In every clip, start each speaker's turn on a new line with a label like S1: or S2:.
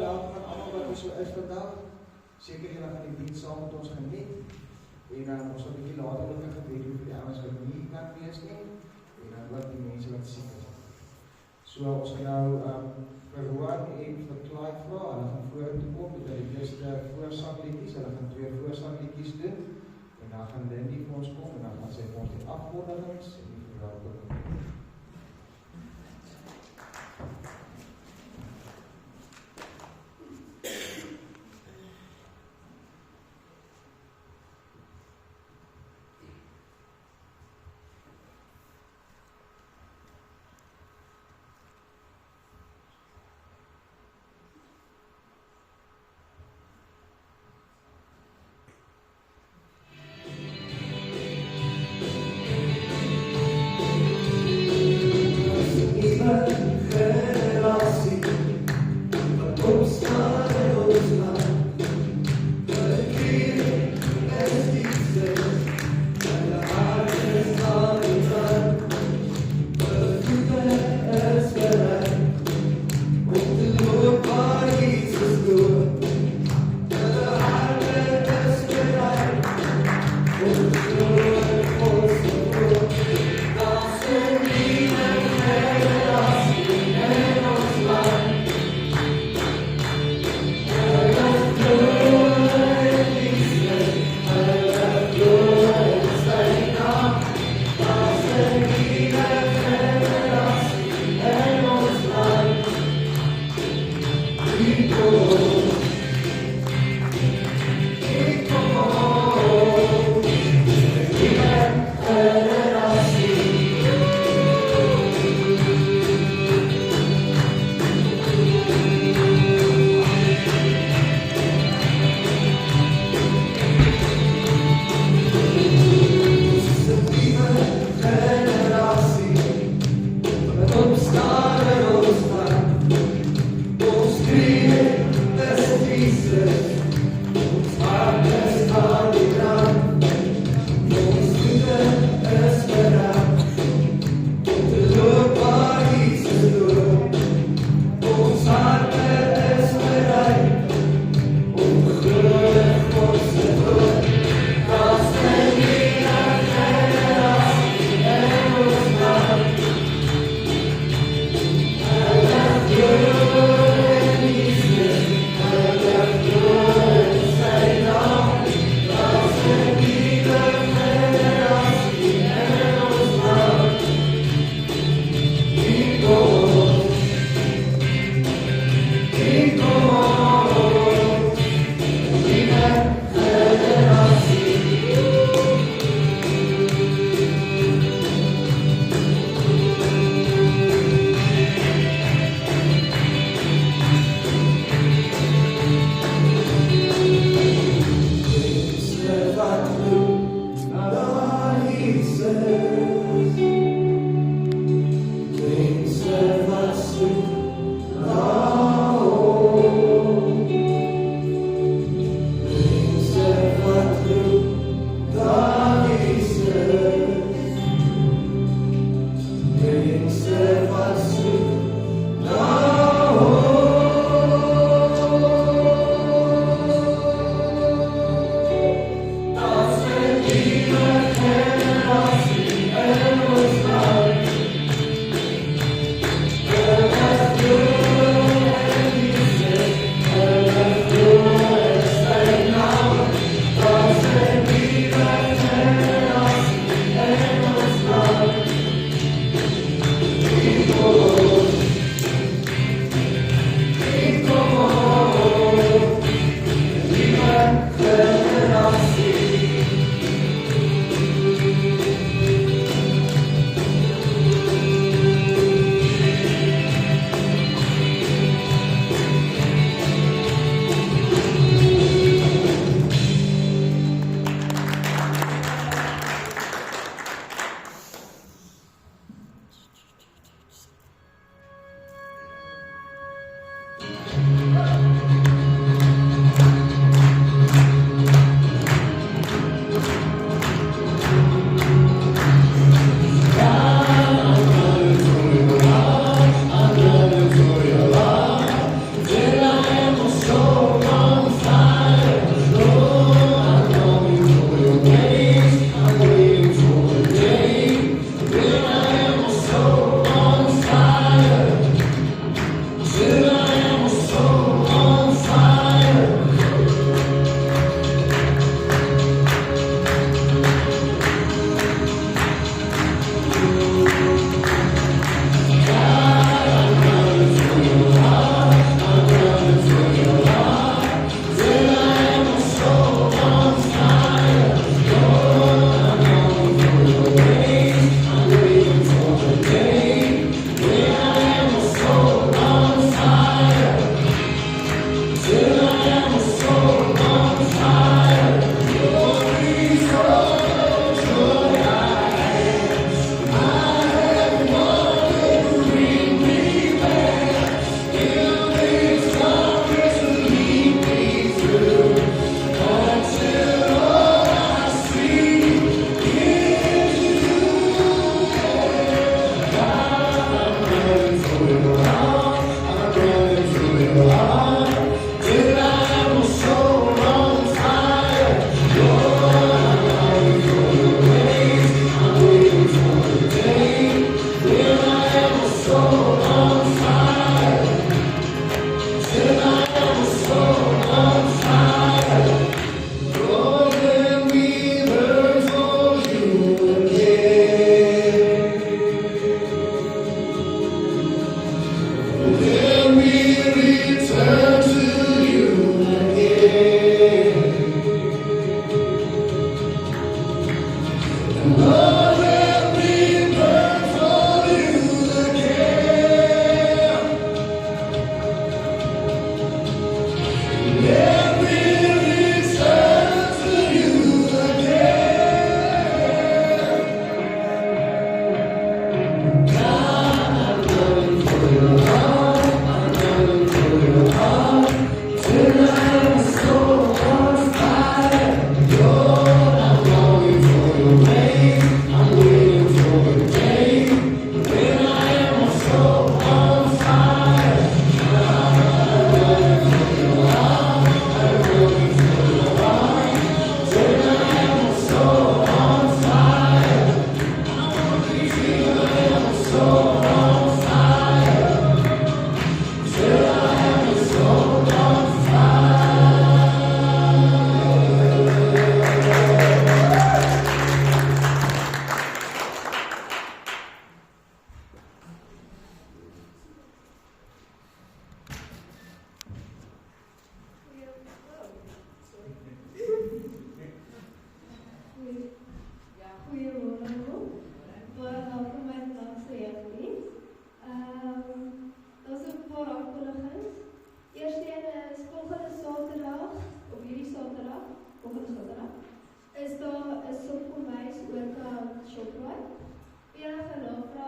S1: welkom aan almal wat hier so is vandag. Seker julle gaan die diens saam met ons geniet. En ons sal 'n bietjie later ook 'n gebed doen vir die ouens wat nie kan wees nie. En dan ook die mense wat siek is. So ons gaan nou vir Roan en vir Clyde vra. Hulle gaan vorentoe kom met hulle eerste voorsangliedjies. Hulle gaan 2 voorsangliedjies doen. En dan gaan Lindy vir ons kom en dan gaan sy vir ons die afkondigings en die verwelkoming.
S2: Thank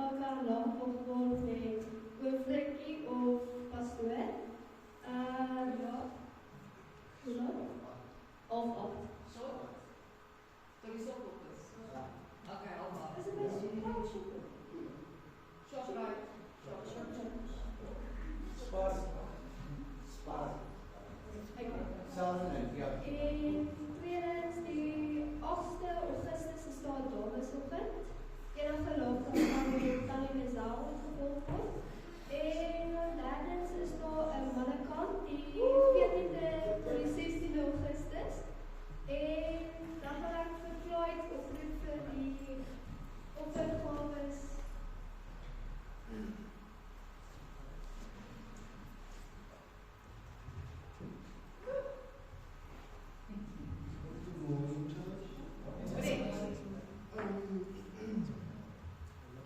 S2: elkaar lang gewoon met conflictie of pastoor. Ja. Hoe? Of op.
S3: Zo? Toch is ook op dus. Oké, allemaal.
S2: Dat is een beetje koud.
S3: Short.
S1: Spaar. Spaar. Samen, ja.
S2: En tweedens, die 8 Augustus is daar Damesoggend. Enige later gaan we Tannie Mezaal gevolg word. En derdens is daar 'n mannekant die 14de tot die 16de Augustus. En dan wil ek vir Floyd oproep vir die offergawes.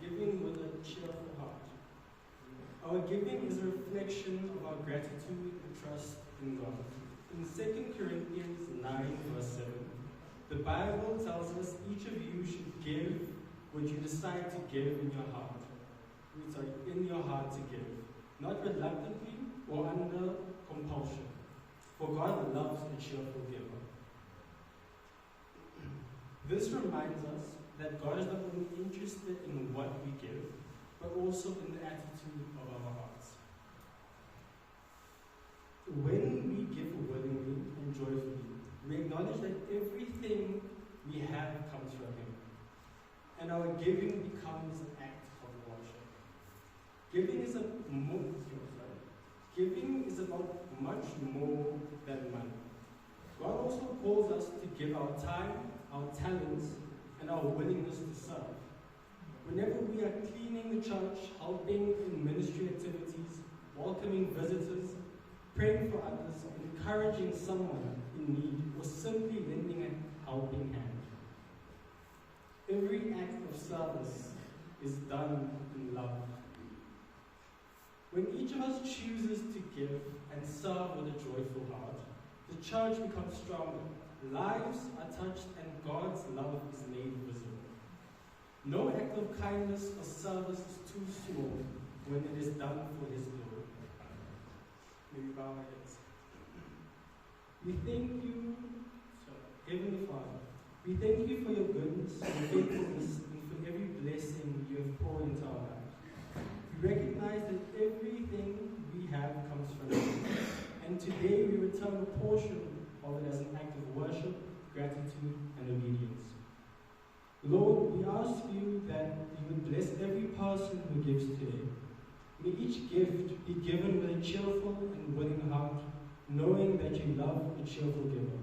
S4: Giving with a cheerful heart. Our giving is a reflection of our gratitude and trust in God. In 2 Corinthians 9, verse 7, the Bible tells us each of you should give what you decide to give in your heart. In your heart to give, not reluctantly or under compulsion. For God loves a cheerful giver. This reminds us that God is not only interested in what we give, but also in the attitude of our hearts. When we give willingly and joyfully, we acknowledge that everything we have comes from Him, and our giving becomes an act of worship. Giving is about much more than money. God also calls us to give our time, our talents, and our willingness to serve. Whenever we are cleaning the church, helping in ministry activities, welcoming visitors, praying for others, encouraging someone in need, or simply lending a helping hand, every act of service is done in love. When each of us chooses to give and serve with a joyful heart, the church becomes stronger, lives are touched, and God's love is made visible. No act of kindness or service is too small when it is done for His glory. May we bow our heads. We thank you, Heavenly Father, we thank you for your goodness, your faithfulness, and for every blessing you have poured into our lives. We recognize that everything we have comes from you, and today we return a portion of it as an act of worship, gratitude, and obedience. Lord, we ask you that you would bless every person who gives today. May each gift be given with a cheerful and willing heart, knowing that you love a cheerful giver.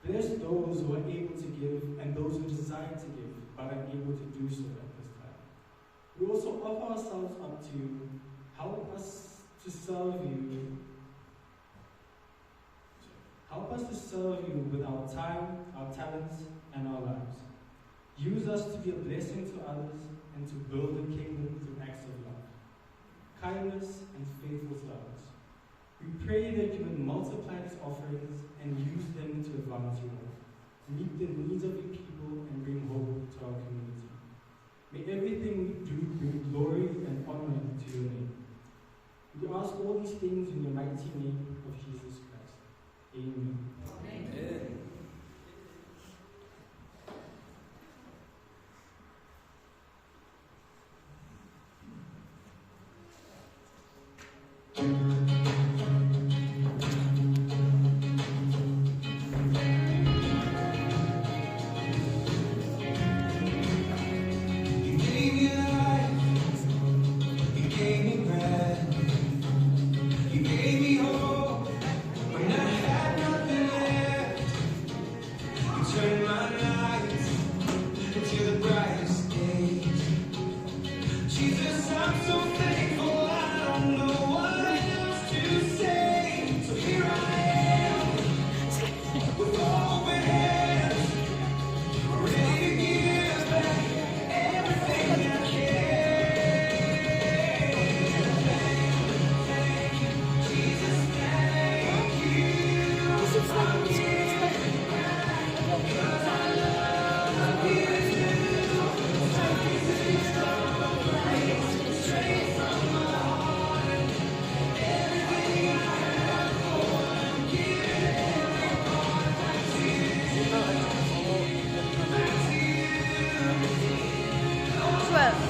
S4: Bless those who are able to give and those who desire to give but are able to do so at this time. We also offer ourselves up to you. Help us to serve you. Help us to serve you with our time, our talents, and our lives. Use us to be a blessing to others and to build the kingdom through acts of love, kindness, and faithful service. We pray that you would multiply these offerings and use them to advance your work, meet the needs of your people, and bring hope to our community. May everything we do bring glory and honor to your name. We ask all these things in the mighty name of Jesus Christ. Amen.
S3: Amen.
S5: so.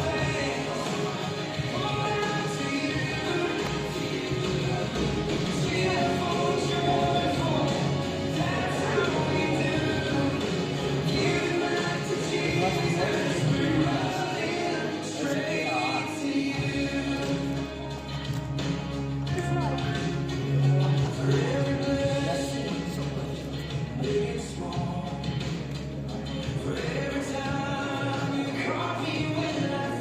S6: Every time you caught me when I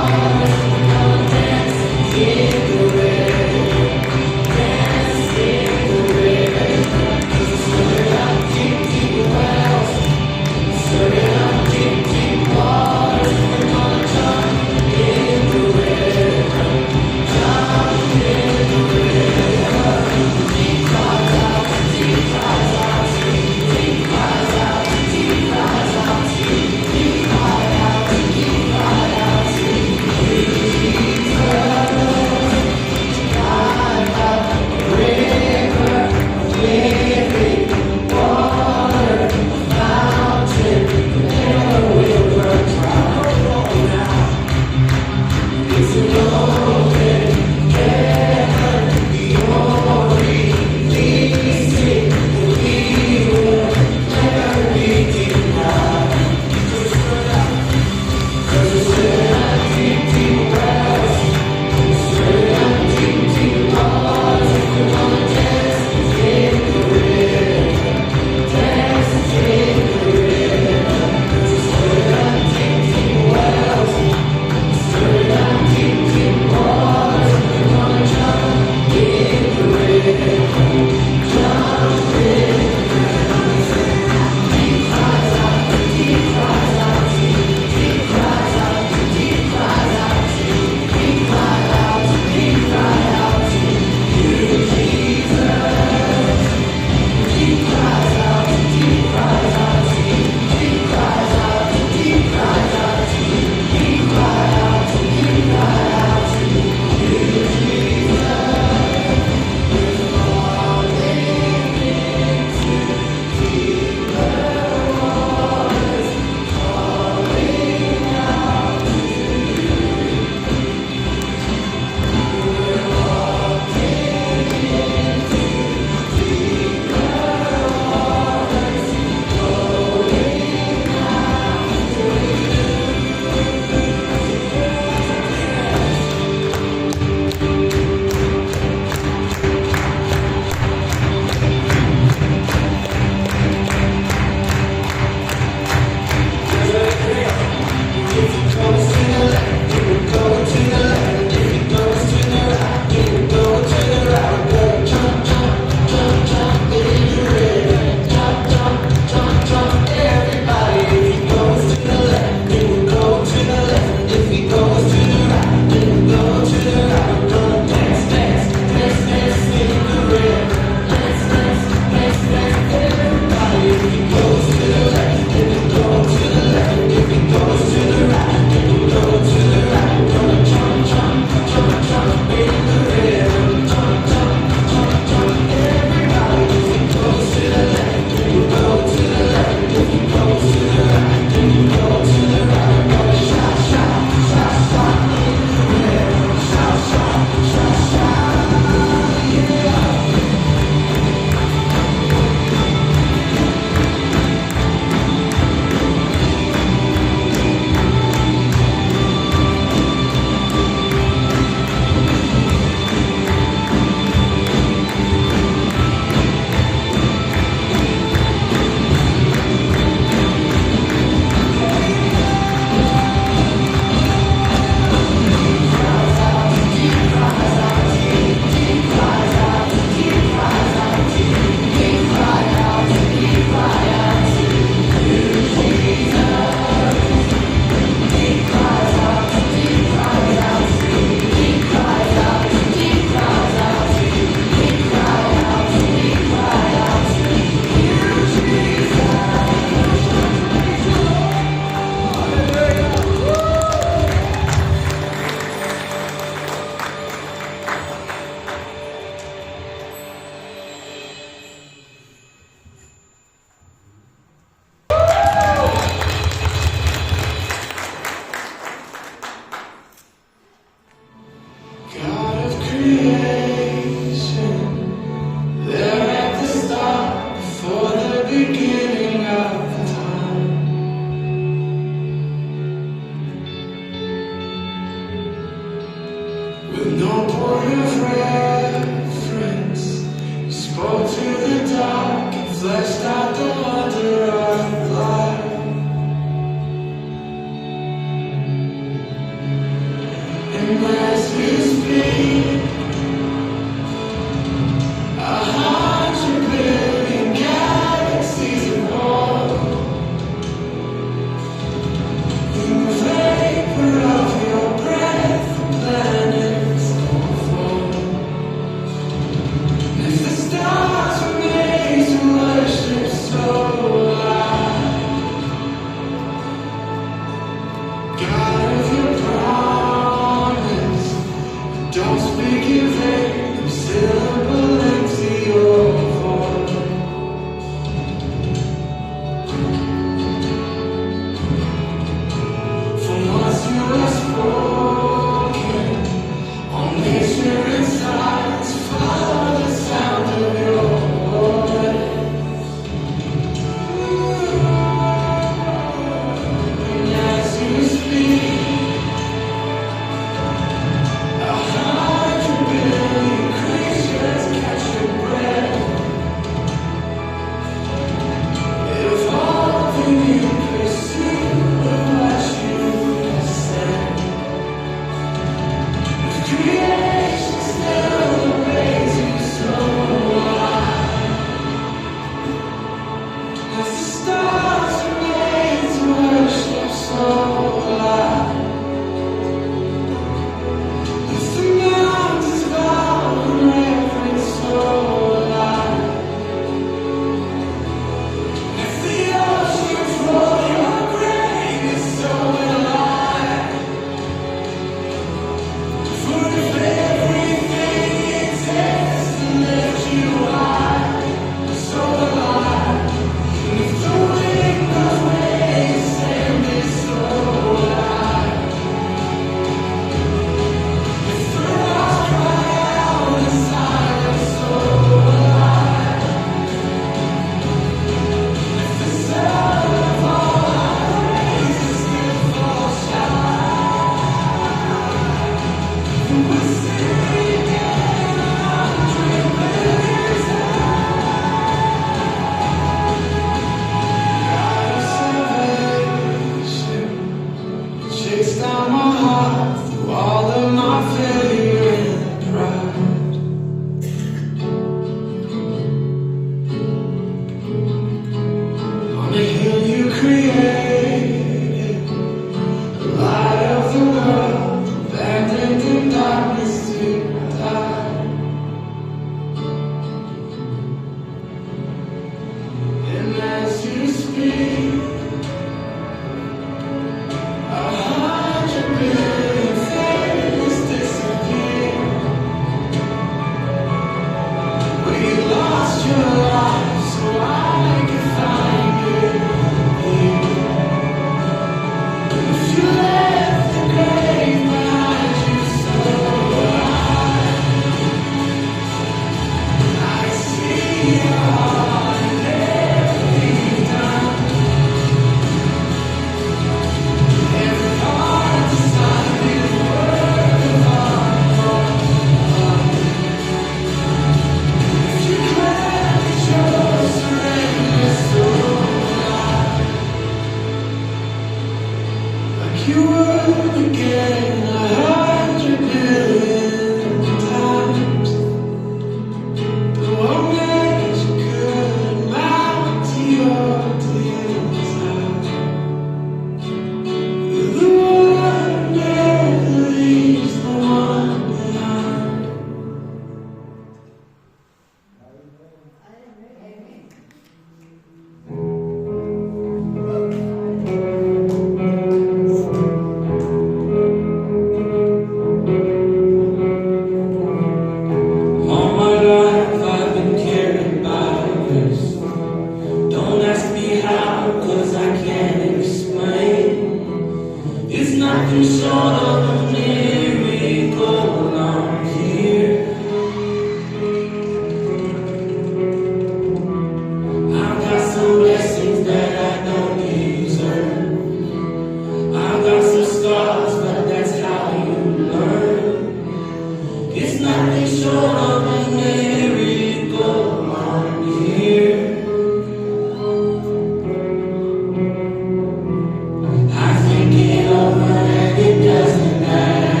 S5: I think it over and it doesn't matter.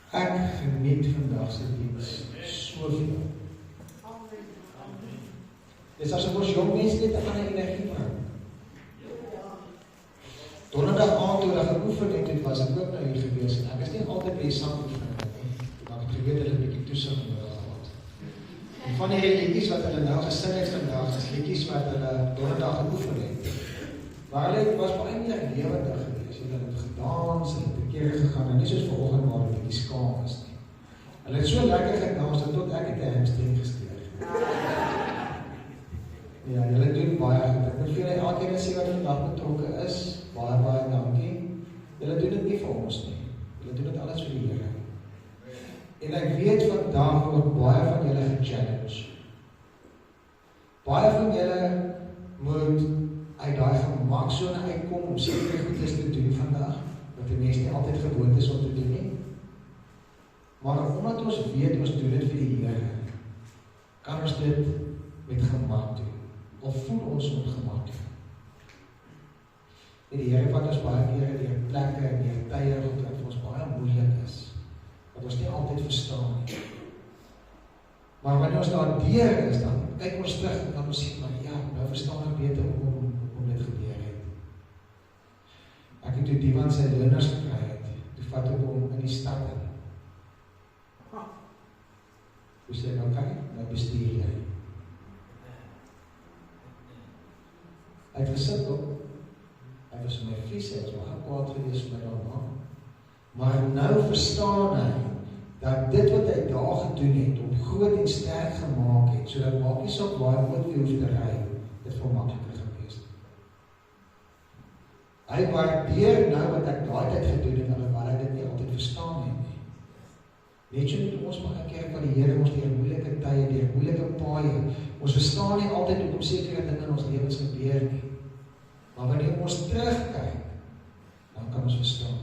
S1: Ek geniet vandag se diens soveel. Dis asof ons jong mense net 'n ander energie bring. Donderdag aand toe ek geoefen het, was ek ook nou hier gewees en ek is nie altyd by die sangoefening nie, maar ek geweet hulle 'n bietjie toesig nodig gehad. En van die liedjies wat hulle nou gesing het vandag, is liedjies wat hulle donderdag geoefen het. Maar hulle was baie meer lewendig gewees. Hulle het gedans, hulle het 'n keer gegaan en nie soos vanoggend waar hulle 'n bietjie skaam is nie. Hulle het so lekker gedans dat tot ek het 'n hamstring gesteek. Ja, julle doen baie goed. Ek moet vir julle elkeen sê wat vandag betrokke is. Baie dankie. Julle doen dit nie vir ons nie. Julle doen dit alles vir die Here. En ek weet vandag word baie van julle gechallenge. Baie van julle moet uit daai gemaksone uitkom om sekere goedes te doen vandag, wat die mense nie altyd gewoond is om te doen nie. Maar omdat ons weet ons doen dit vir die Here, kan ons dit met gemak doen. Of voel ons ongemak. En die Here vat ons baie kere deur plekke en deur tye wat vir ons baie moeilik is, wat ons nie altyd verstaan nie. Maar wanneer ons daar deur is, dan kyk ons terug en dan ons sê, maar ja, nou verstaan ek beter hoekom dit gebeur het. Ek het toe die van sy learners gekry het, toe vat ek hom in die stad in. Toe sê ek, okay, nou bestuur jy. Hy het gesit op, hy was my vries, hy was baie kwaad gewees met daarna, maar nou verstaan hy, dat dit wat hy daar gedoen het, om groot en sterk gemaak het, so dat maak nie saak waar hy moet vir hoef te ry, dit vir makliker gewees. Hy waardeer nou wat ek daai tyd gedoen het, alhoewel hy dit nie altyd verstaan het nie. Weet jy met ons baie keer van die Here, ons deur moeilike tye, deur moeilike paaie, ons verstaan nie altyd hoekom sekere dinge in ons lewens gebeur nie. Maar wanneer ons terugkyk, dan kan ons verstaan.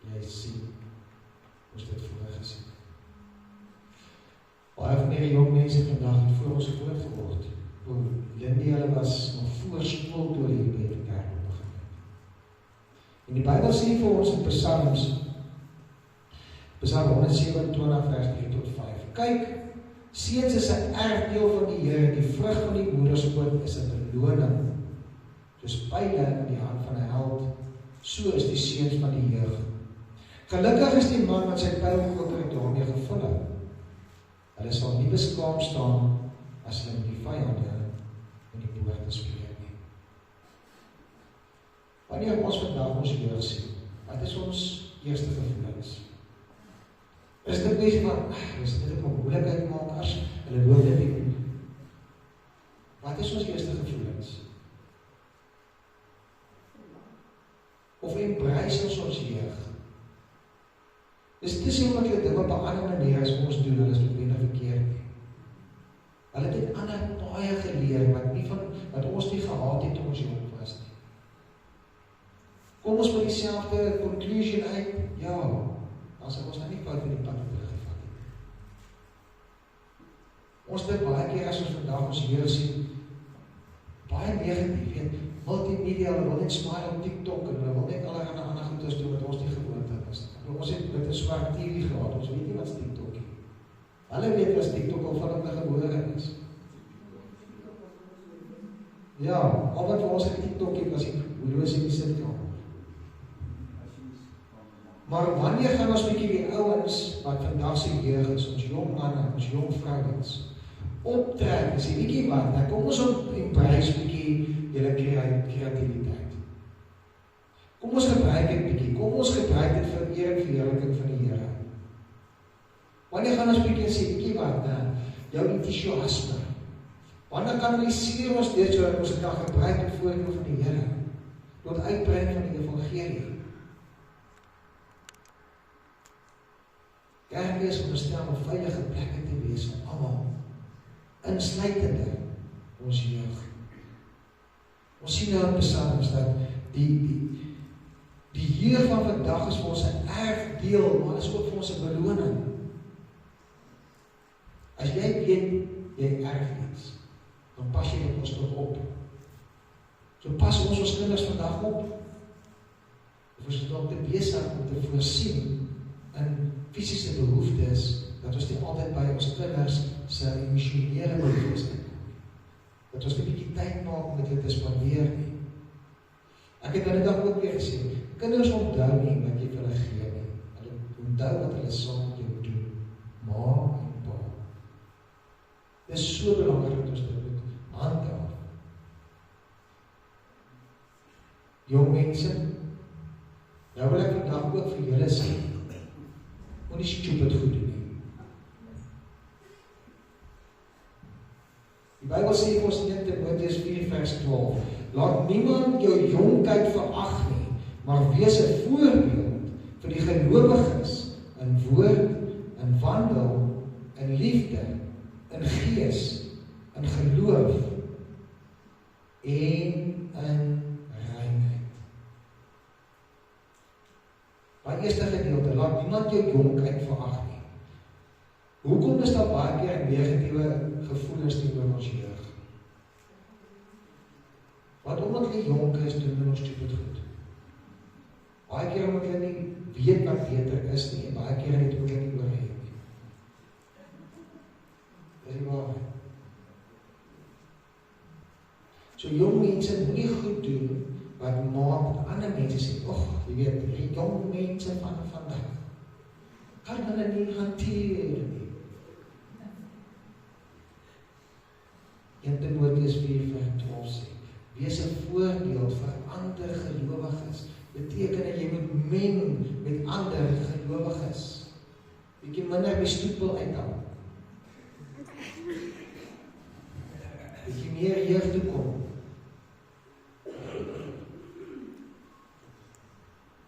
S1: Jy sien, ons dit voorgesien. Baie van die jong mense vandag het voor ons groot geword. Lindy, hulle was nog voor skool toe hulle hier by die kerk begin het. En die Bybel sê vir ons in Psalms, Psalm 127 vers 3 tot 5. Kyk, seuns is 'n erfdeel van die Here, die vrug van die moederskoot is 'n beloning. Soos pyle in die hand van 'n held, so is die seuns van die jeug. Gelukkig is die man wat sy pylkoker daarmee gevul het. Hulle sal nie beskaam staan as hulle die vyande in die poorte spreek nie. Wanneer ons vandag ons jeug sien, wat is ons eerste gevoelens? Is dit mense van, is dit 'n moeilikheid maak as hulle loop dit nie? Wat is ons eerste gevoelens? Of embrace ons jeug? Dis nie omdat hulle dit op 'n ander manier as ons doen, hulle is noodwendig verkeerd nie. Hulle het dit ander baie geleer, wat ons nie gehad het toe ons jong was nie. Kom ons by dieselfde conclusion uit? Ja, as ons nou nie fout in die pad teruggevat het. Ons dit baie keer as ons vandag ons jeug sien, baie negatief, weet, multimedia, hulle wil net smile op TikTok en hulle wil net allerlei ander goedes doen wat ons nie gewoond is. Ons het met 'n swart TV gehad, ons weet nie wat TikTok is. Hulle weet wat TikTok al van hulle gebore is. Ja, al wat vir ons in TikTok het, was die horlosie in die sitkamer. Maar wanneer gaan ons bietjie die ouens, wat vandag se jeug is, ons jong manne, ons jong vrouens, optrek, is die bietjie wat, nou kom ons embrace bietjie julle kreatiwiteit. Kom ons gebruik dit bietjie, kom ons gebruik dit vir eer en verheerliking van die Here. Wanneer gaan ons bietjie sê, bietjie wat, jou enthousiasme, wanneer kanaliseer ons dit sodat ons dit kan gebruik in voordeel van die Here, tot uitbreiding van die evangelie. Kerk is onderstel om veilige plekke te wees vir almal, insluitende ons jeug. Ons sien nou in Psalms dat die jeug van vandag is vir ons 'n erfdeel, maar is ook vir ons 'n beloning. As jy weet, jy erf iets, dan pas jy dit ons nog op. So pas ons kinders vandag op. Of ons is dalk te besig om te voorsien fisiese behoeftes, dat ons nie altyd by ons kinders se emosionele behoeftes is. Dat ons 'n bietjie tyd maak om met hulle te spandeer nie. Ek het nou dag ook weer gesê, kinders onthou nie wat jy vir hulle gee nie. Hulle onthou wat hulle saam met jou doen. Ma en pa. Dit is so belangrik dat ons dit moet handhaaf. Jong mense, nou wil ek vandag ook vir julle sê, moenie stupid goed doen nie. Die Bybel sê vir ons in 1 Timoteus 4 vers 12, laat niemand jou jonkheid verag nie, maar wees 'n voorbeeld vir die gelowiges in woord, in wandel, in liefde, in gees, in geloof en in reinheid. By eerste gedeelte, laat niemand jou jonkheid verag nie. Hoekom is daar baie keer negatiewe gevoelens teenoor ons jeug? Want omdat hulle jonk is, doen hulle ons stupid goed. Baie keer omdat hulle nie weet wat beter is nie, en baie keer het hulle nie oorheen nie. Dis die waarheid. So jong mense moet nie goed doen wat maak dat ander mense sê, jy weet, die jong mense van vandag kan hulle nie hanteer nie. 1 Timoteus 4 vers 12 sê, wees 'n voorbeeld vir ander gelowiges. Beteken dat jy moet meng met ander gelowiges. Bietjie minder bestoepel uithaal. Bietjie meer jeug toe kom.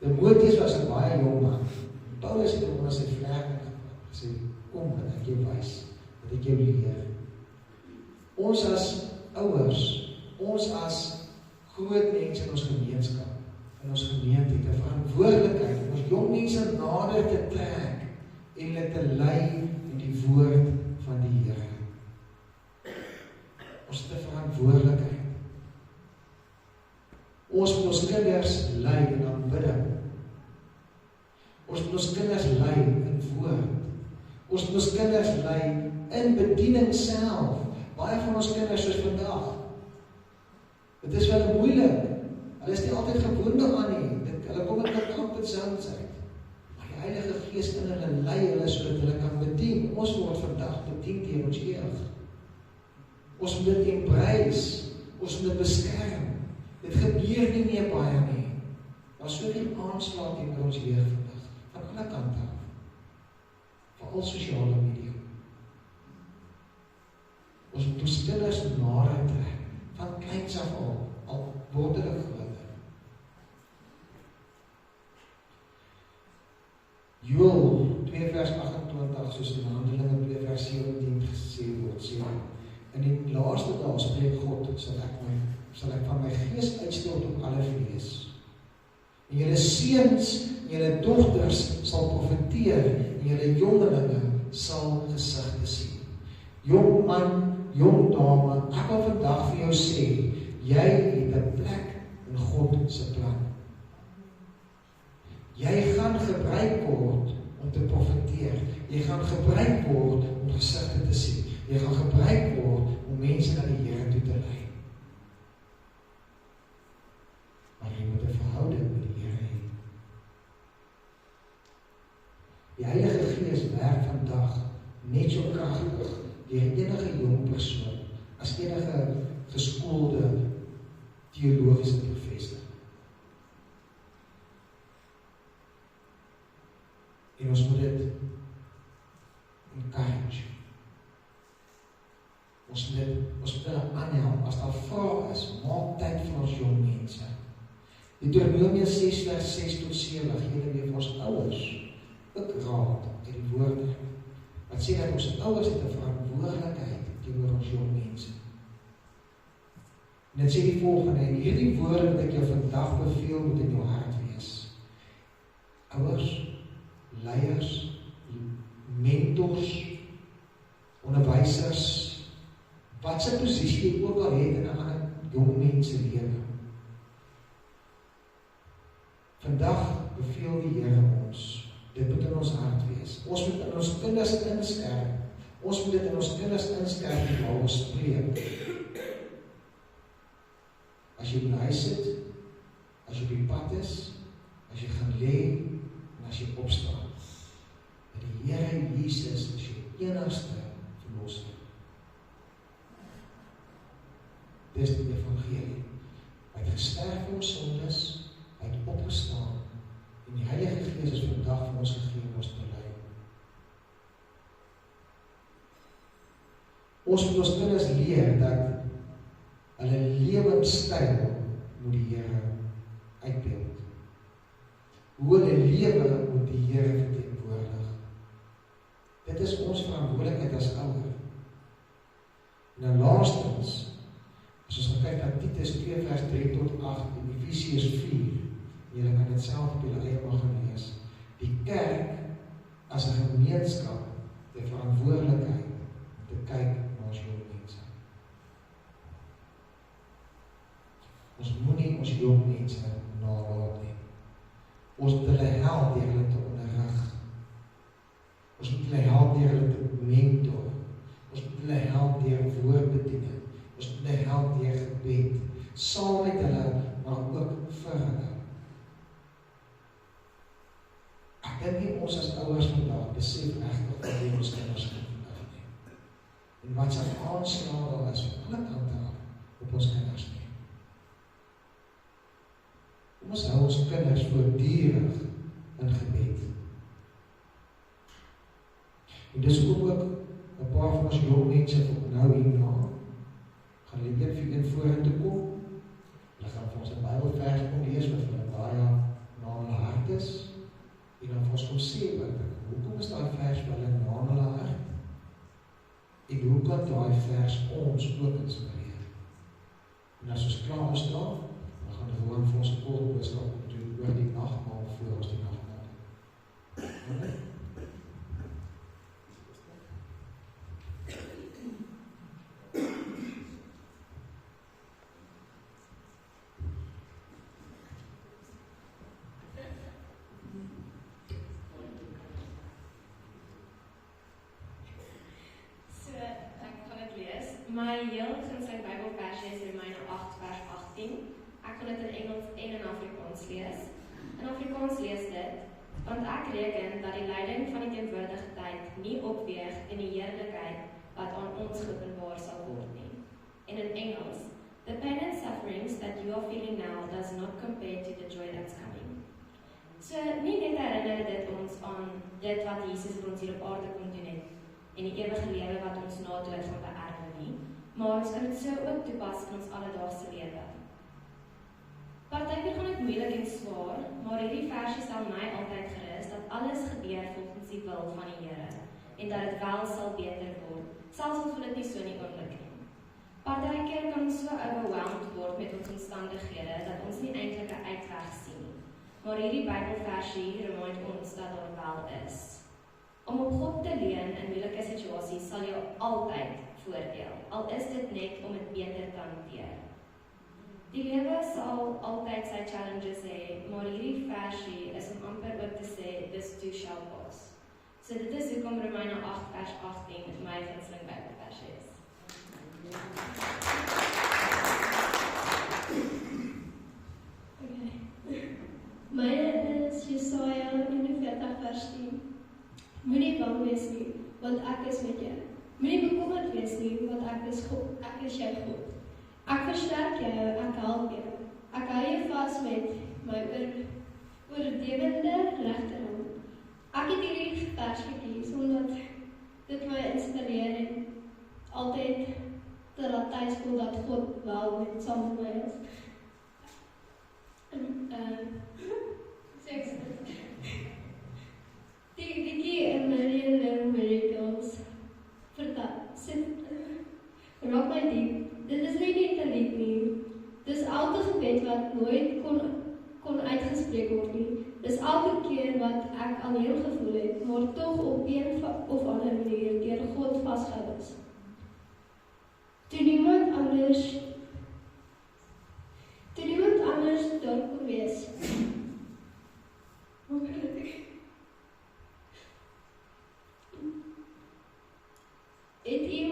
S1: Timoteus was 'n baie jong man. Paulus het hom na sy vlerk gesê, kom dat ek jou wys, dat ek jou leer. Ons as ouers, ons as groot mense in ons gemeenskap, in ons gemeente, het 'n verantwoordelikheid om ons jong mense nader te trek en hulle te lei in die woord van die Here. Ons het 'n verantwoordelikheid. Ons moet ons kinders lei in aanbidding. Ons moet ons kinders lei in woord. Ons moet ons kinders lei in bediening self. Baie van ons kinders soos vandag, dit is wel moeilik. Hulle is nie altyd gewoond daaraan nie. Hulle kom uit hulle comfort zones uit. Maar die Heilige Gees in hulle lei hulle sodat hulle kan bedien. Ons word vandag bedien deur ons jeug. Ons moet dit embrace. Ons moet dit beskerm. Dit gebeur nie meer baie nie. Daar is soveel aanslag teenoor ons jeug vandag. Van alle kante af. Veral sosiale media. Ons moet ons kinders nader trek. Van kleins af al word hulle groter. Joel 2 vers 28, soos in Handelinge 2 vers 17 gesê word, sê, in die laaste dae spreek God, sal ek van my gees uitstort op alle vlees. En julle seuns en julle dogters sal profeteer, en julle jongelinge sal gesigte sien. Jong man, jong dame, ek wil vandag vir jou sê, jy het 'n plek in God se plan. Jy gaan gebruik word om te profeteer. Jy gaan gebruik word om gesigte te sien. Jy gaan gebruik word om mense na die Here toe te lei. Maar jy moet 'n verhouding met die Here hê. Die Heilige Gees werk vandag net so kragtig deur enige jong persoon as enige geskoolde teologiese professor. En ons moet dit encourage. Ons moet hulle aanhelp. As daar vrae is, maak tyd vir ons jong mense. Deuteronomium 6 vers 6 tot 7, gee weer vir ons ouers ook raad uit die woorde. Wat sê dat ons ouers het 'n verantwoordelikheid teenoor ons jong mense. En dit sê die volgende, en hierdie woorde wat ek jou vandag beveel moet in jou hart wees. Ouers, leiers, mentors, onderwysers, wat se posisie jy ook al het in 'n ander jong mens se lewe. Vandag beveel die Here ons Dit moet in ons hart wees. Ons moet in ons kinders inskerp. Ons moet dit in ons kinders inskerp waar ons spreek. As jy in die huis sit, as jy op die pad is, as jy gaan lê, en as jy opstaan. Dat die Here Jesus is jou enigste verlosser. Dis die evangelie. Hy het gesterf vir ons sondes, hy het opgestaan, en die Heilige Gees is vandag vir ons gegee om ons te lei. Ons moet ons kinders leer dat hulle lewenstyl moet die Here uitbeeld. Hoe hulle lewe moet die Here verteenwoordig. Dit is ons verantwoordelikheid as ouer. En laastens, as ons kyk na Titus 2 vers 3 tot 8 en Efesiërs 4, julle kan dit self op julle eie mag lees. Die kerk as 'n gemeenskap het verantwoordelikheid om te kyk na ons jong mense. Ons moenie ons jong mense nalat nie. Ons moet hulle help deur hulle te onderrig. Ons moet hulle help deur hulle te mentor. Ons moet hulle help deur woordbediening. Ons moet hulle help deur gebed. Saam met hulle, maar ook vir hulle. Ek dink nie ons as ouers vandag besef regtig wat die ons kinders kan vandag nie. En wat sy aanslag daar is van alle kante af op ons kinders nie. Ons hou ons kinders voortdurend in gebed. En dis ook 'n paar van ons jong mense wat nou hierna gaan hulle een vir een vorentoe kom. Hulle gaan vir ons 'n Bybelvers kom lees wat hulle baie na hulle hart is. En dan vir ons kom sê wat, hoekom is daai vers vir hulle na hulle hart? En hoe kan daai vers ons ook inspireer? En as ons klaar is daar, dan gaan we gewoon vir ons koolboodskap doen oor die nagmaal voor ons die nagmaal. Okay?
S5: My heel gunsteling Bybelvers is Romeine 8 vers 18. Ek gaan dit in Engels en in Afrikaans lees. In Afrikaans lees dit: want ek reken dat die lyding van die teenwoordige tyd nie opweeg in die heerlikheid wat aan ons geopenbaar sal word nie. En in Engels: the pain and sufferings that you are feeling now does not compare to the joy that's coming. So nie net herinner dit ons aan dit wat Jesus vir ons hier op aarde kom doen het en die ewige lewe wat ons na dood gaan beerwe nie, maar ons kan dit so ook toepas in ons alledaagse lewe. Partykeer gaan dit moeilik en swaar, maar hierdie versie stel my altyd gerus dat alles gebeur volgens die wil van die Here en dat dit wel sal beter word, selfs al voel dit nie so in die oomblik nie. Partykeer kan ons so overwhelmed word met ons omstandighede dat ons nie eintlik 'n uitweg sien nie. Maar hierdie Bybelversie remind ons dat daar wel is. Om op God te leun in moeilike situasies sal jou altyd voordeel, al is dit net om dit beter te hanteer. Die lewe sal altyd sy challenges hê, maar hierdie versie is om amper ook te sê, this too shall pass. So dit is hoekom Romeine 8 vers 18 my gunsteling Bybelversie is.
S2: Okay. Myne is Jesaja 41 vers 10. Moenie bang wees nie, want ek is met jou. Moenie bekommerd wees nie, want ek is God, ek is jou God. Ek versterk jou, ek help jou. Ek hou jou vas met my oordewende regterhand. Ek het hierdie vers gekies, omdat dit my inspireer en altyd te laat tuis voel dat God wel met saam met my is. Die liedjie in Million Little Miracles raak my diep. Dit is nie net 'n lied nie. Dis elke gebed wat nooit kon uitgespreek word nie. Dis elke keer wat ek alleen gevoel het, maar tog op een of ander manier deur God vasgehou is. Toe niemand anders daar kon wees.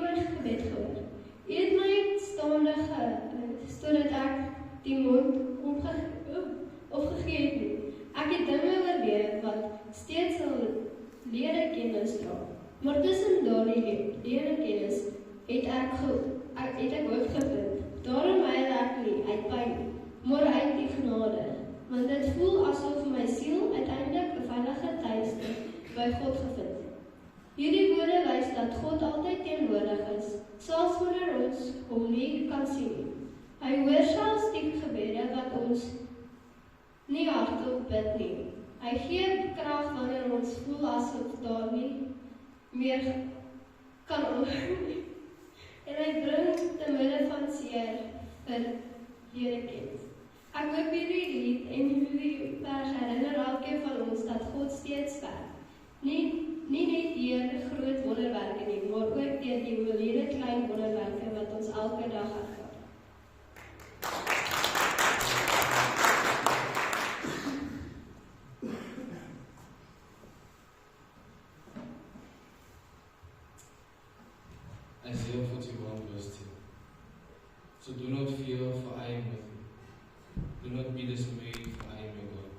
S2: my gebed gehoor. U het my staande sodat ek die mond opgegee het nie. Ek het dinge oorleef wat steeds sal lere kennis dra. Maar tussen daardie lere kennis het ek hoopgevind. Daarom huil ek nie uit pyn, maar uit die genade. Want dit voel asof my siel uiteindelik 'n veilige tuiste by God gevind het. Hierdie woorde wys dat God altyd teenwoordig is, selfs wanneer ons hom nie kan sien nie. Hy hoor selfs die gebede wat ons nie hardop bid nie. Hy gee krag wanneer ons voel asof daar nie meer kan onthou nie. En hy bring te midde van seer vir Here kennis. Ek hoop hierdie lied en hierdie vers herinner elkeen van ons dat God steeds werk. Nie net deur groot wonderwerke nie, maar ook deur die miljoene klein wonderwerke wat ons elke dag ervaar.
S6: Isaiah 41 verse 2. So do not fear, for I am with you. Do not be dismayed, for I am your God.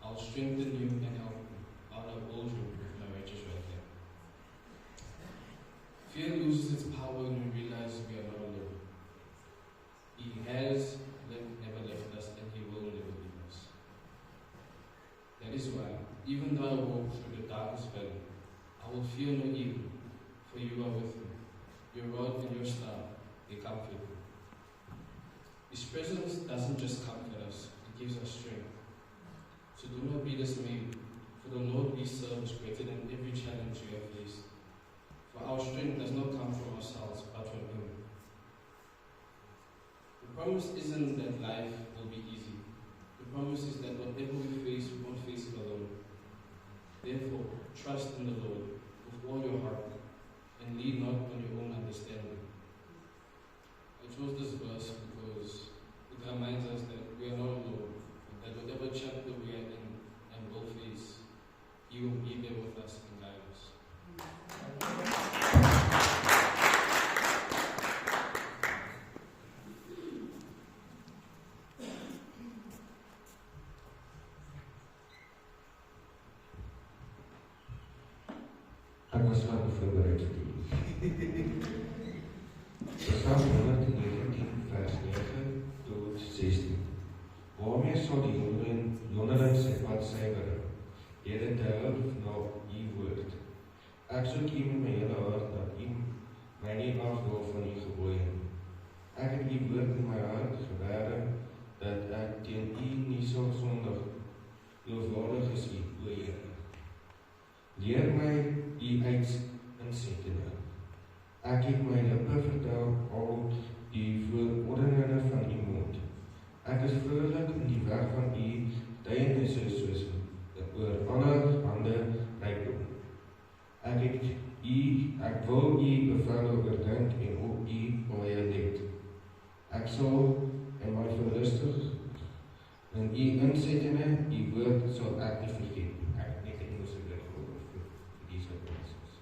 S6: I'll strengthen you and help you. I'll uphold you with my righteous right hand. Fear loses its power when we realize we are not alone. He has never left us, and He will never leave us. That is why, even though I walk through the darkest valley, I will fear no evil, for you are with me. Your rod and your staff, they comfort me. His presence doesn't just comfort us, it gives us strength. So do not be dismayed, for the Lord we serve is greater than every challenge we have faced. For our strength does not come from ourselves, but from Him. The promise isn't that life will be easy. The promise is that whatever we face, we won't face it alone. Therefore, trust in the Lord with all your heart, and lean not on your own understanding. I chose this verse because it reminds us that we are not alone, that whatever chapter we are in and will face, He will be there with us and guide us.
S7: Ek was van voorbereid vir die. Psalm 119 vers 9 tot 16. Waarmee sal die jongeling sy pad suiwer? Here, terug na U woord. Ek soek U met my hele hart, dat U my nie afdwaal van U gebooie nie. Ek het U woord in my hart gewerk, dat ek teen U nie sal sondig. Lofwaardig is U, o Here. Leer my U insettinge. Ek het my lippe vertel al die verordeninge van U mond. Ek is vrolik in die weg van U duiendisse soos oor allerhande rykdom. Ek wil U bevele oordink en op U baie let. Ek sal in my verlustig in U insettinge, U woord sal ek nie vergeet. Ek het net Engels gehoor vir diese prinses.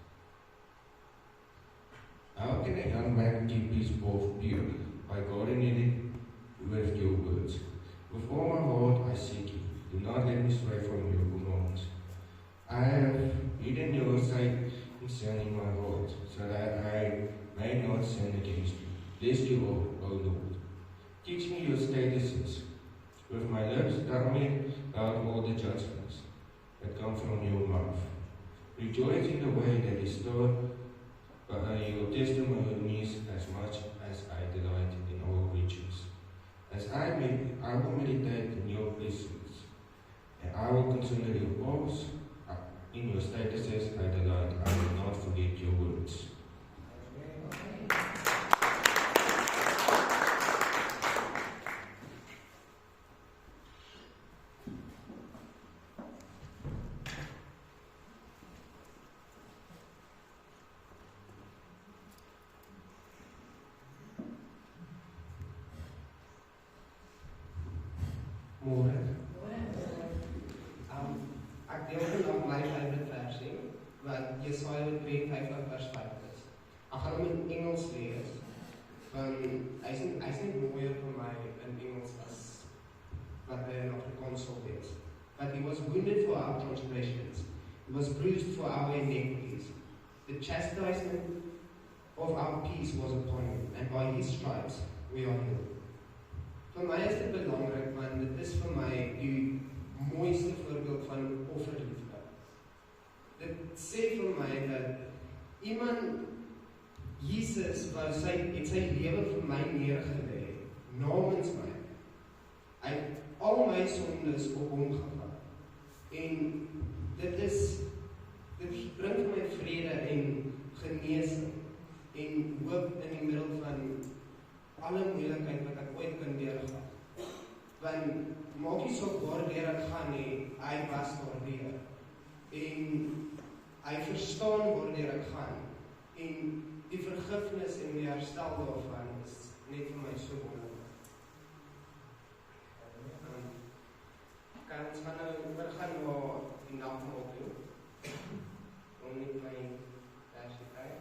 S7: How can a young man keep his path pure? By guarding it with your words. With all my heart I seek you. Do not let me stray from your commands. I have hidden your sight concerning my heart, so that I may not sin against you. Bless you, O Lord. Teach me your statutes. With my lips, tell me about all the judgments that come from your mouth. Rejoice in the way that is taught by your testimonies as much as I delight in all riches. As I will meditate in your precepts, and I will consider your laws. In your statuses I delight, I will not forget your words.
S1: Môre. Ek deel vandag my favourite versie, wat Jesaja 53 vers 5 is.
S8: Ek gaan hom in Engels lees, want hy's nie mooier vir my in Engels as wat hy in Afrikaans sal wees. But he was wounded for our transgressions, he was bruised for our iniquities. The chastisement of our peace was upon him, and by his stripes we are healed. Vir my is dit belangrik, want dit is vir my die mooiste voorbeeld van offerliefde. Dit sê vir my dat iemand, Jesus, het sy lewe vir my neergelê, namens my. Hy het al my sondes op hom gevat. En dit bring vir my vrede en genesing en hoop in die middel van alle moeilikheid wat ek ooit kan deurgaan. Want maak nie saak waardeur ek gaan nie, hy was daardeur. En hy verstaan waardeur ek gaan. En die vergifnis en die herstel daarvan is net vir my so wonderlik. Kan ons gaan nou oorgaan na die nagmaal toe. Om net my versie kyk.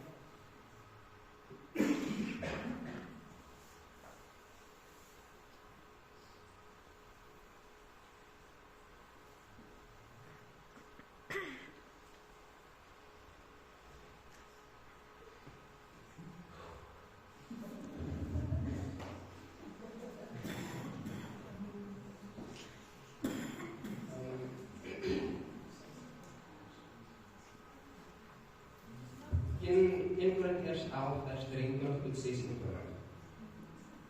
S8: In 1 Korintiërs 11 vers 23 tot 26.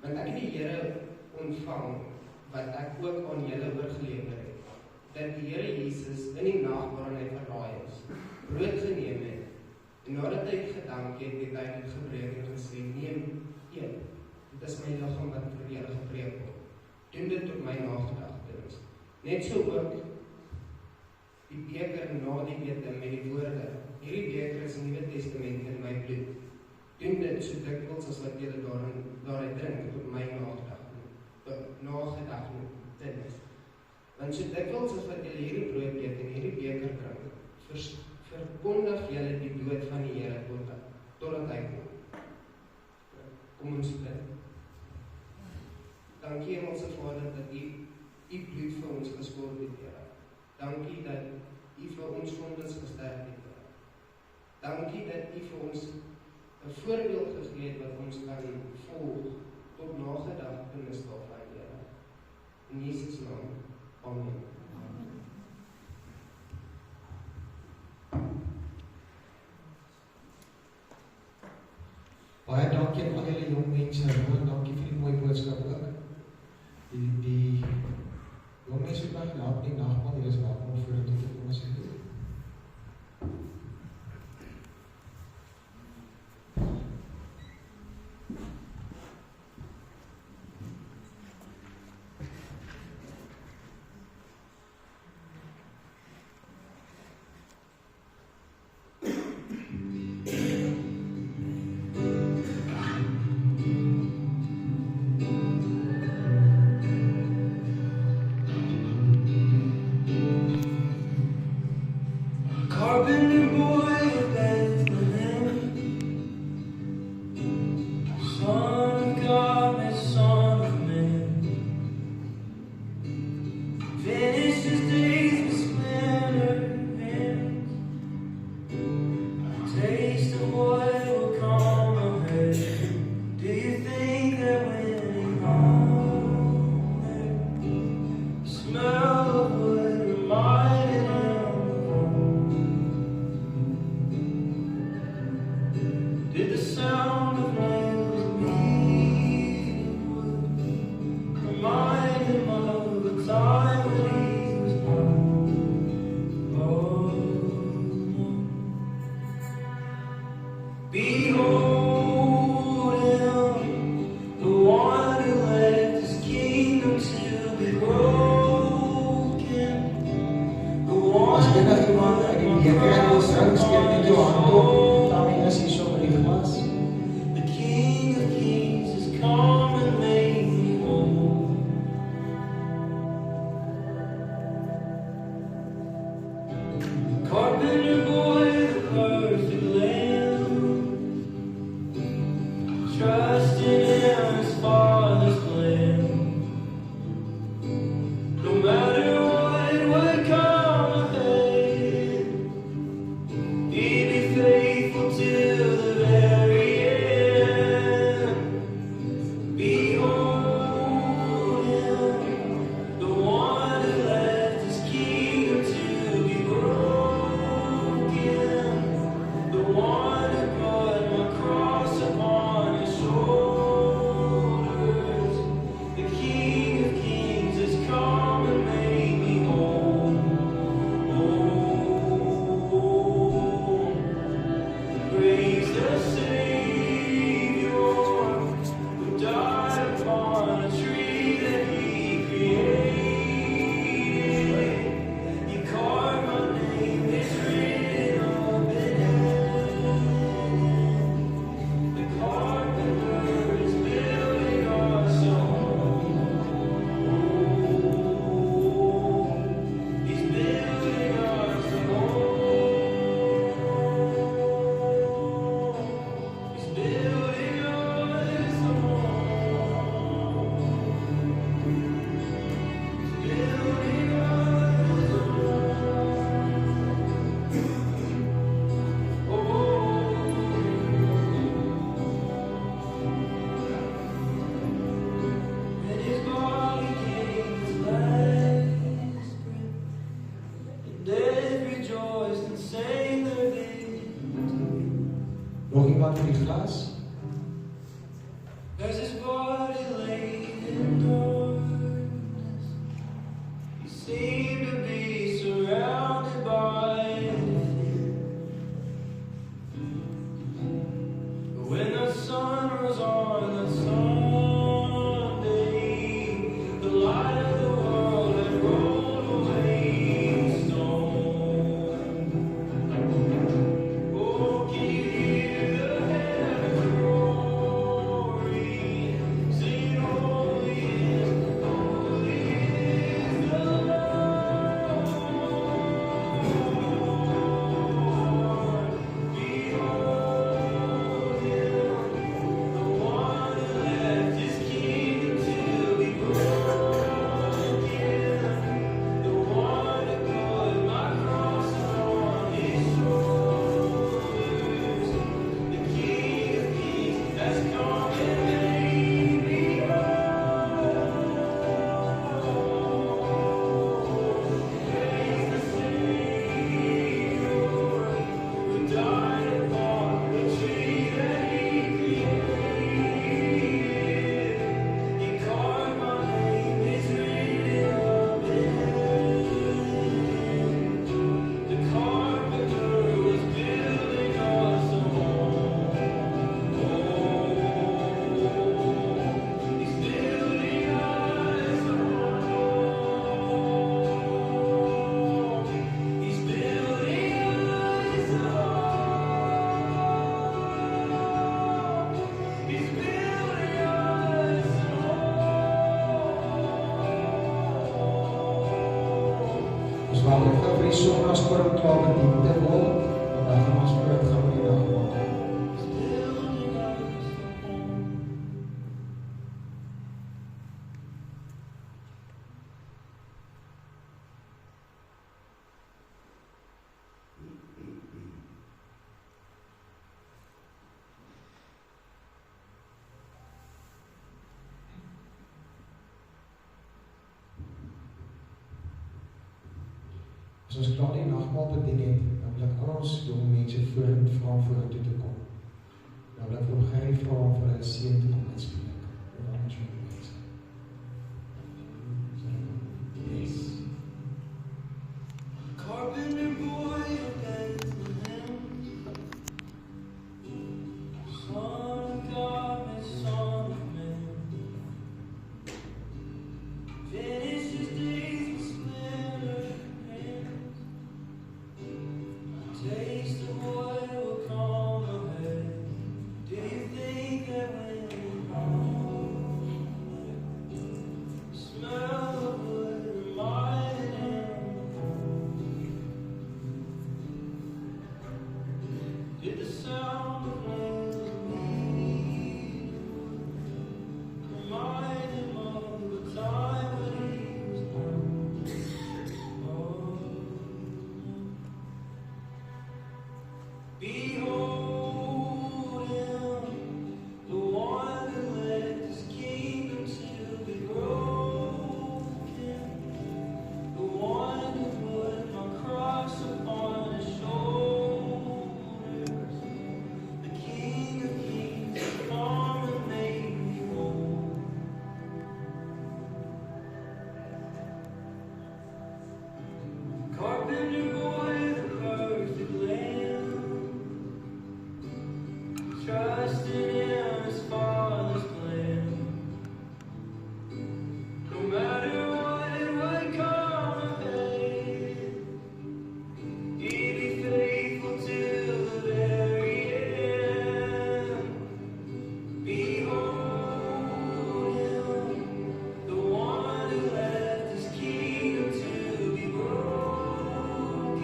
S8: Want ek het die Here ontvang wat ek ook aan julle oorgelewer het, dat die Here Jesus in die nag waarin hy verraai is, brood geneem het, en nadat hy gedank het, het hy dit gebreek en gesê, neem, eet, dit is my liggaam wat vir julle gebreek word. Doen dit tot my nagedagtenis. Net so ook die beker na die ete met die woorde, hierdie beker is die Nuwe Testament in my bloed. Doen dit so dikwels as wat julle daaruit drink tot my nagedagtenis. Want so dikwels as wat julle hierdie brood eet en hierdie beker drink, verkondig julle die dood van die Here totdat hy kom. Kom ons bid. Dankie Hemelse Vader dat U bloed vir ons gestort het, Here. Dankie dat U vir ons sondes gesterf het. Dankie dat U vir ons 'n voorbeeld gegee het wat ons kan volg tot nagedagtenis daarvan, Here. In Jesus naam. Amen.
S1: Baie dankie aan al julle jong mense, en dankie vir die mooi boodskap ook. Die jong mense wat my help die nagmaal, die is welkom voor dit te kom as jy doen. Nog iemand vir die glas?
S9: There's his body laid in darkness. He seemed to be surrounded by fear. But when the sun was on that Sunday, the light of the world had rolled away the stone. Oh, can you hear the heaven roaring, singing holy is the Lord. Behold him, the one who left his kingdom to be broken, the one who put my cross upon his shoulders. The King of Kings has come and made me whole. Praise the Savior who died upon the tree that He created. He carved my name, it's written up in heaven. The carpenter was building us a home. He's building us a home. He's building us a home. He's building us a home.
S1: Ons maak dit gou vir die sonnaskoor om klaar bedien te word. En dan gaan ons voortgaan met die nagmaal.
S9: He's building us a home.
S1: As ons klaar die nagmaal bedien het, dan wil ek al ons jong mense vorentoe vra om vorentoe te kom. Dan wil ek vir Gerrie vra om vir hulle seën te kom uitspreek. Oor al ons jong mense. Yes.
S9: Carpenter boy of Bethlehem, Son of God, and Son of Man, finished his days with splendor and taste of what will come ahead. Do you think that when you home, smell of wood reminded him? Did the sound of rain remind him of the time when he was born? Behold him, the one who left his kingdom to be broken, the one who put my cross upon his shoulders. The King of Kings has come and made me whole. Carpenter boy, the perfect lamb, trusting in his Father's plan. No matter what would come ahead, he'd be faithful to the very end. Behold him, the one who left his kingdom to be broken,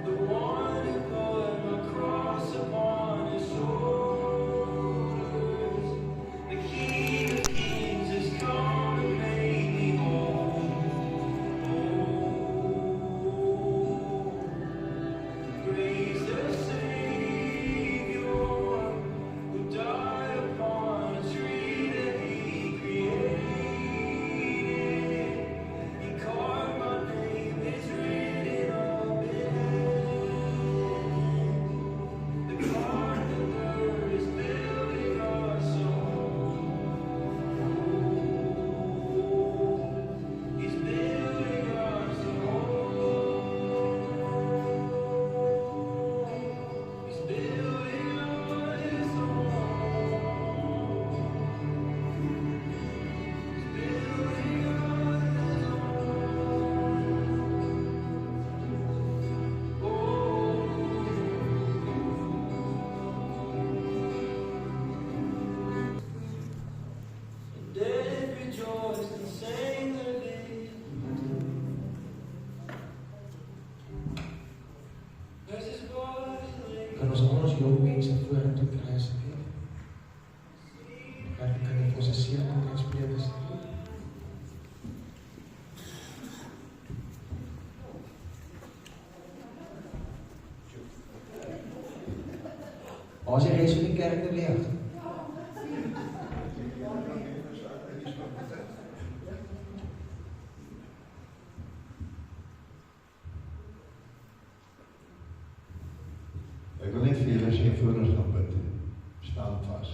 S9: the one who put my cross upon his shoulders.
S1: sal ons jong mense vorentoe kry asseblief. Kan jy vir ons 'n seëning uitspreek asseblief? Ons het reeds in die kerk geleer.
S10: Ek wil net vir julle sê voor ons gaan bid, staan vas.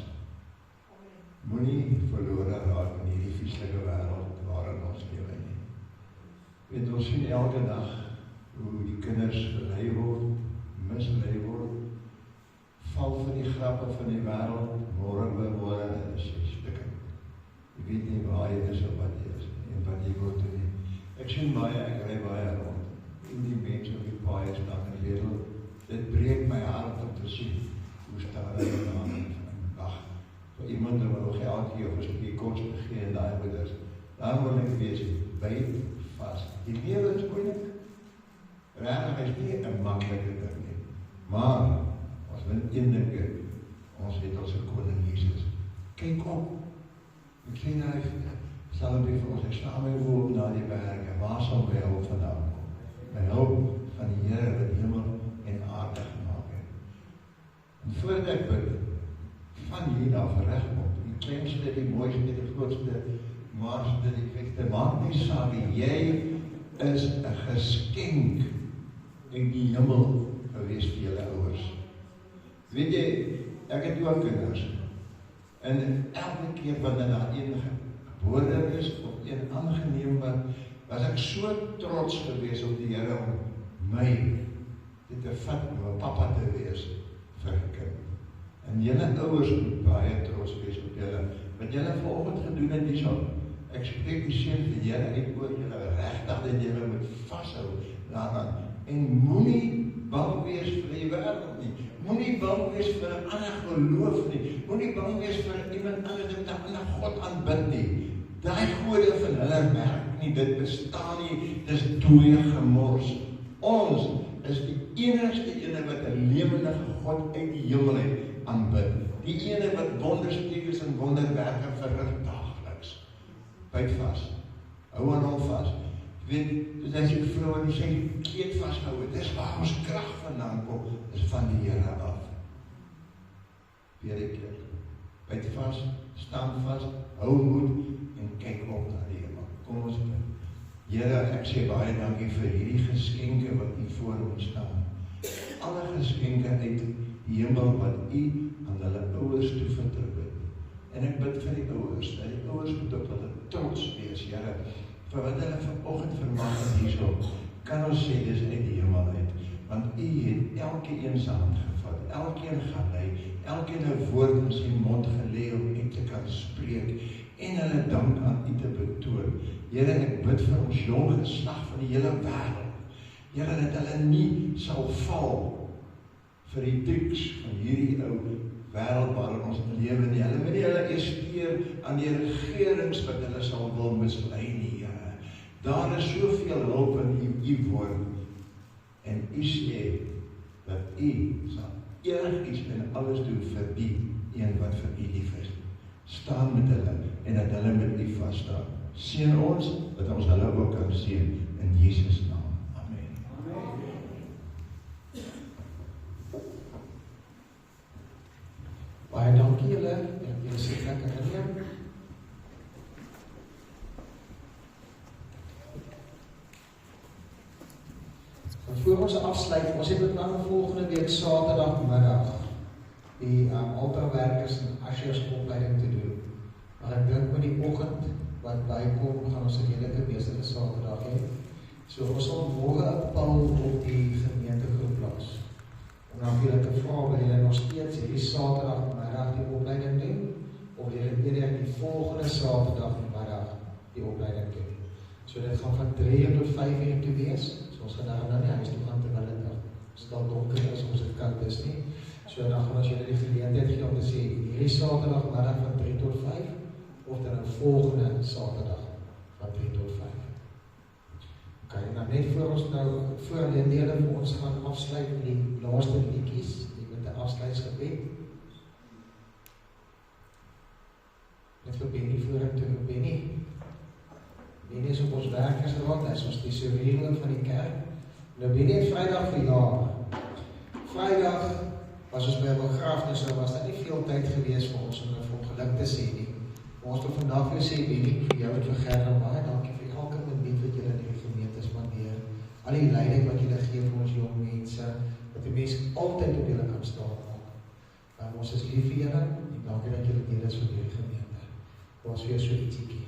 S10: Moenie verlore raak in hierdie vieslike wêreld waarin ons lewe nie. Weet ons sien elke dag hoe die kinders gelei word, mislei word, val vir die grappe van die wêreld, môre is jy stikken. Jy weet nie waar jy is of wat jy is en wat jy wil doen nie. Ek sien baie, ek ry baie rond. En die mense op die paai staan en wedel, dit breek my hart om te sien hoe staan hulle daar en wag vir iemand wat nog geld of 'n stukkie kos te gee en daai goeders. Daar moet ek wees, byt vas. Die lewe is moeilik. Regtig is nie 'n maklike ding nie. Maar ons wil een ding weet, ons het ons koning Jesus. Kyk op. Ek sien hy sal hy vir ons staan my woord na die berge. Waar sal my hulp vandaan kom? My hulp van die Here wat hemel en aarde gemaak het. En voordat ek bid, van hier af regop, die kleinste, die mooiste, die grootste, maarste, die kwekste, maak nie saak, jy is 'n geskenk in die hemel gewees vir julle ouers. Weet jy, ek het ook kinders, en elke keer wanneer daar een gebore is, of een aangeneem was ek so trots gewees op die Here om my dit te vat om 'n papa te wees vir 'n kind. En julle ouers moet baie trots wees op julle, wat julle vanoggend gedoen het hierso. Ek spreek die seën van die Here uit oor julle, regtig dat julle moet vashou daaraan. En moenie bang wees vir die wêreld nie. Moenie bang wees vir 'n ander geloof nie. Moenie bang wees vir iemand anders wat 'n ander God aanbid nie. Daai gode van hulle merk nie, dit bestaan nie, dis dooie gemors. Ons is die enigste ene wat 'n lewende God uit die hemel het aanbid. Die ene wat wondertekens en wonderwerke verrig daagliks. Byt vas. Hou aan hom vas. Weet, dis as jy vrou en jy sê kleed vashou, dis waar ons krag vandaan kom, is van die Here af. Weer 'n keer. Byt vas, staan vas, hou moed en kyk op na die hemel. Kom ons bid. Here, ek sê baie dankie vir hierdie geskenke wat U voor ons staan. Alle geskenke uit die hemel wat U aan hulle ouers toevertrou het. En ek bid vir die ouers, dat die ouers moet op hulle trots wees, Here, vir wat hulle vanoggend vermaak het hierso. Kan ons sê dis uit die hemel uit, want U het elkeen se hand gevat, elkeen gelei, elkeen 'n woord in sy mond gelê om U te kan spreek en hulle dank aan U te betoon. Here, ek bid vir ons jong geslag van die hele wêreld. Here, dat hulle nie sal val vir die triks van hierdie ou wêreld waarin ons lewe nie. Hulle moet nie hulle eer aan die regerings wat hulle sal wil mislei nie, Here. Daar is soveel hulp in U woord. En U sê dat U sal enigiets en alles doen vir die een wat vir U lief is. Staan met hulle en dat hulle met U vas staan. Seën ons, dat ons hulle ook kan seën in Jesus naam. Amen.
S1: Baie dankie julle, en julle sê lekker herinner. Voor ons afsluit, ons het beplan volgende week Saterdagmiddag die altaarwerkers en ushers opleiding te doen. Maar ek dink met die oggend wat bykom, gaan ons 'n redelike besige Saterdag hê. So ons sal môre 'n paal op die gemeentegroep plaas. En dan wil ek vra, wil julle nog steeds hierdie Saterdagmiddag die opleiding doen, of wil julle eerder die volgende Saterdagmiddag die opleiding doen? So dit gaan van 3 tot 5 uur toe wees. So ons gaan daar nou nie huis toe gaan terwyl dit dalk donker is, ons dit koud is nie. So dan gaan ons julle die geleentheid gee om te sê, hierdie Saterdagmiddag van 3 tot 5, of dan 'n volgende Saterdag van 3 tot 5. Okay, nou net voor ons nou, voor die dele vir ons gaan afsluit met die laaste liedjies, die met 'n afsluit grond, hy is ons tesourier van die kerk. Nou wie net Vrydag verjaar. Vrydag was ons by 'n begrafnis, nou was daar nie veel tyd gewees vir ons om vir geluk te sê nie. Maar ons wil vandag vir jou sê, Benny, vir jou en vir Gerda, baie dankie vir elke minuut wat julle in die gemeente spandeer. Al die leiding wat julle gee vir ons jong mense, dat die mense altyd op julle kan staan maak. Ons is lief vir julle, en dankie dat julle deel is van die gemeente. Ons vir jou so ietsie gee.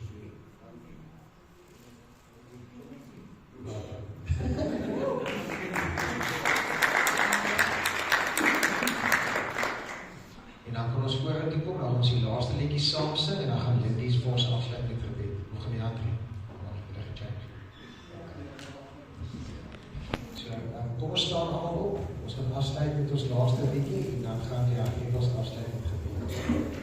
S1: En dan kan ons vorentoe kom, dan ons die laaste liedjie saam sing, en dan gaan Lindies vir ons afsluit met gebed. Hoe gaan die Andrie? Kom ons staan allemaal op, ons gaan afsluit met ons laaste liedjie, en dan gaan die Andrie ons afsluit met gebed.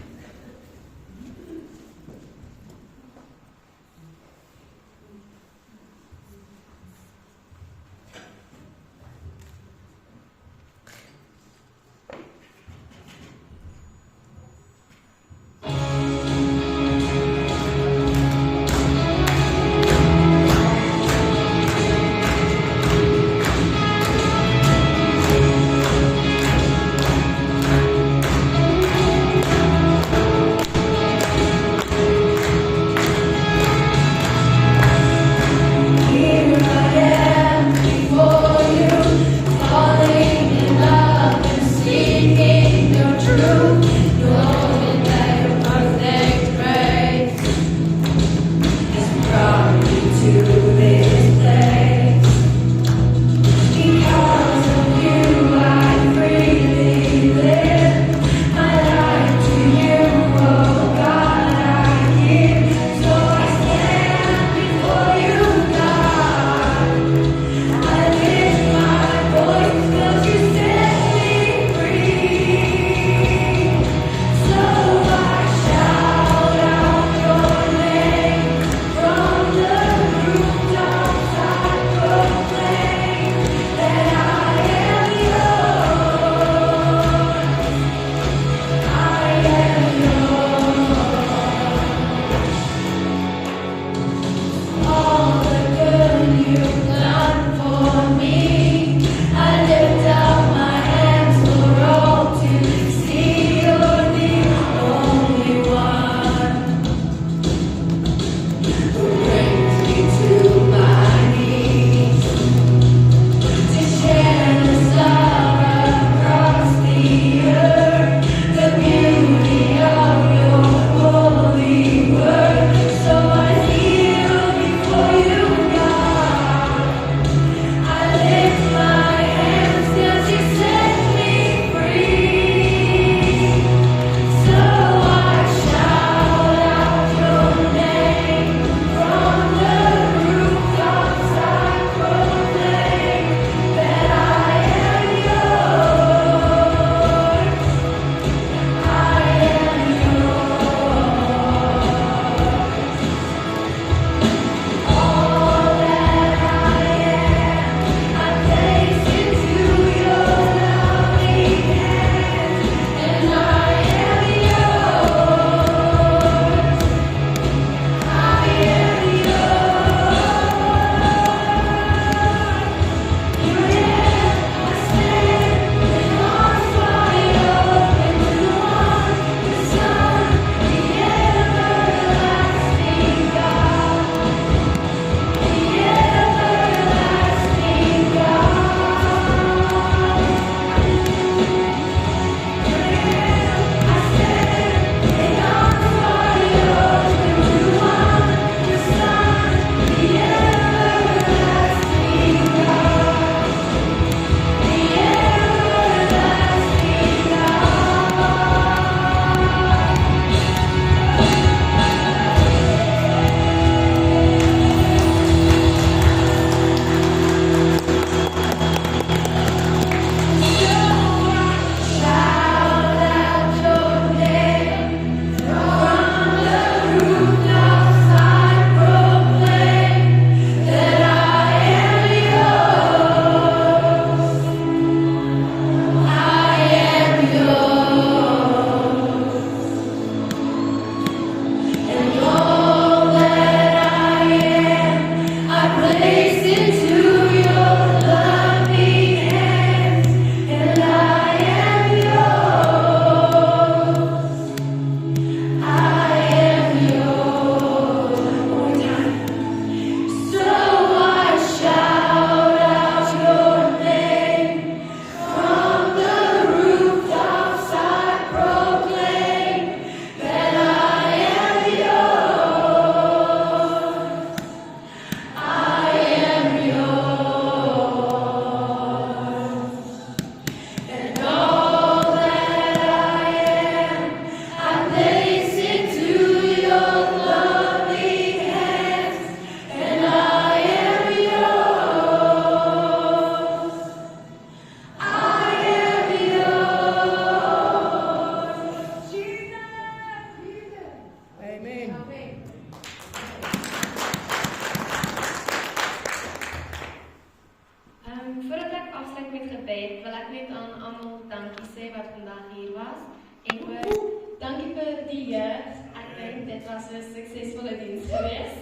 S5: dit was 'n suksesvolle diens geweest.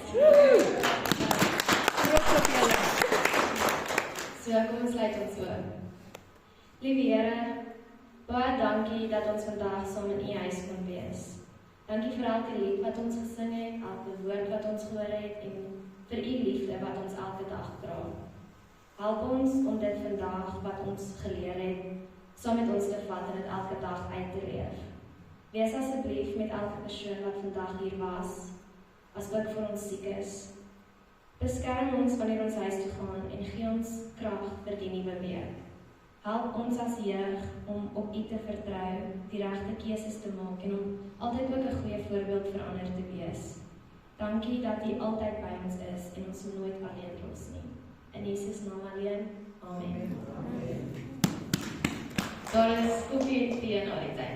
S5: So, kom ons sluit ons oop. Liewe Here, baie dankie dat ons vandag saam in U huis kon wees. Dankie vir elke lied wat ons gesing het, elke woord wat ons gehoor het en vir U liefde wat ons elke dag dra. Help ons om dit vandag wat ons geleer het, saam met ons te vat en dit elke dag uit te leef. Wees asseblief met elke persoon wat vandag hier was, as ook vir ons siek is. Beskerm ons wanneer ons huis toe gaan en gee ons krag vir die nuwe week. Help ons as jeug om op U te vertrou, die regte keuses te maak en om altyd ook 'n goeie voorbeeld vir ander te wees. Dankie dat U altyd by ons is en ons nooit alleen los nie. In Jesus naam alleen. Amen. Daar is koffie en tee na die tyd.